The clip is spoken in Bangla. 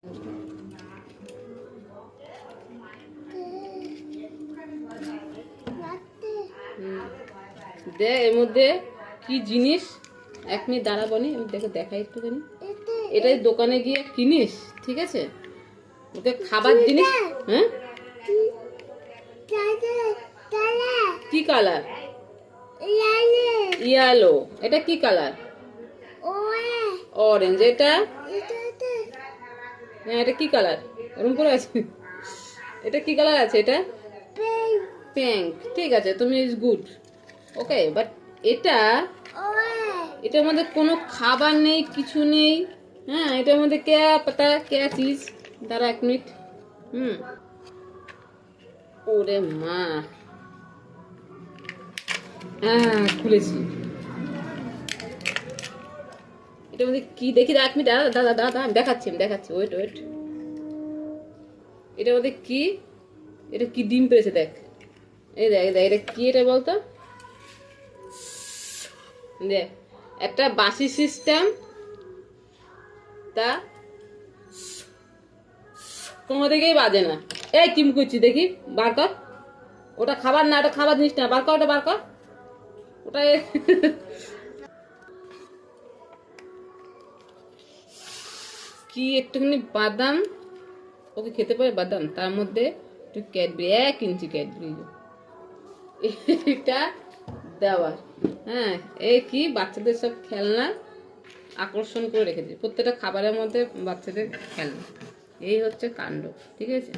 দে এর মধ্যে কি জিনিস, 1 মিনিট দাঁড়াবনি, আমি দেখে দেখাই একটুখানি। এটাই দোকানে গিয়ে কিনিস, ঠিক আছে? ওকে খাবার জিনিস। হ্যাঁ, কি কালার? ইয়েলো। এটা কি কালার? অরেঞ্জ। এটা হ্যাঁ, এটা কি কালার? ওরকম করে আছে। এটা কি কালার আছে? এটা পিঙ্ক। ঠিক আছে, তুমি ইজ গুড। ওকে, বাট এটার মধ্যে কোনো খাবার নেই, কিছু নেই। হ্যাঁ, এটার মধ্যে কে পাতা কে চিজ। দাঁড়া 1 মিনিট। ওরে মা, হ্যাঁ খুলেছি। এটার মধ্যে কি দেখি? 1 মিনিট দাদা দাদা দেখাচ্ছি, ওয়েট। এটার মধ্যে কি? এটা কি ডিম পেয়েছে দেখ। এই দেখ এটা কি, এটা বলতো? দেখ, একটা বাঁশি সিস্টেম, তা কোনো দিকেই বাজে না। এই কিম করছি দেখি, বার কর। ওটা খাবার না, ওটা খাবার জিনিস না, বার কর ওটা, বার কর ওটা। কি একটুখানি বাদাম, ওকে খেতে পারে বাদাম, তার মধ্যে একটু ক্যাডবেরি, 1 ইঞ্চি ক্যাডবেরি এটা দেওয়া। হ্যাঁ, এই কি বাচ্চাদের সব খেলনা আকর্ষণ করে রেখেছে প্রত্যেকটা খাবারের মধ্যে, বাচ্চাদের খেলনা। এই হচ্ছে কাণ্ড, ঠিক আছে?